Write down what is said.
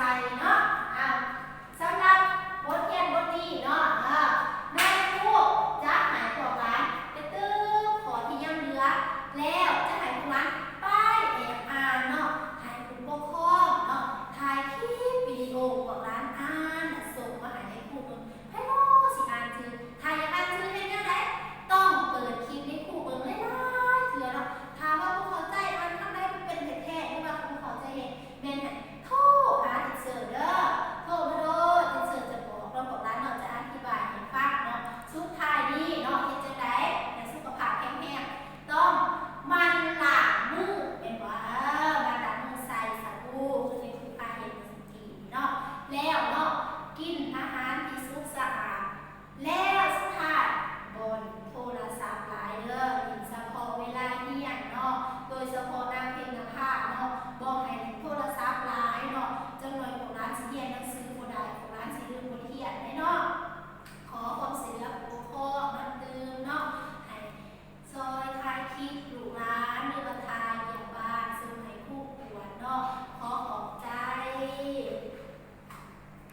ส่เนาะสำหรับบทเรียนบทนี้เนาะแม่ครูจะหายพวกหลานไปตื้อขอที่ยังเหลือแล้วจะหายพวกหลานไปแอบอ่านเนาะหายผู้ปกครองเนาะถ่ายคลิปวิดีโอพวกหลานอ่านส่งมาให้ครูเบิ่งให้โน้สิอ่านชื่อถ่ายอยากอ่านชื่อให้ยังไงต้องเปิดคลิปให้ครูเบิ่งเลยนะเถื่อเนาะถามว่าผู้เข้าใจอ่านทำได้เป็นแท้ๆหรือว่าผู้เข้าใจแม่นไหนโทรหาทีเซอร์เด้อโทรมาโดนทีเซอร์จะบอกเราบอกร้านเนาะจะอธิบายให้ฟังเนาะสุดท้ายนี้เนาะเฮ็ดจังได๋ในสุขภาพแข็งแรงต้องมันล้างมือเป็นว่ามันล้างมือใส่สบู่คือที่ผู้พาเฮ็ดจังซี่เนาะแล้วเนาะกิน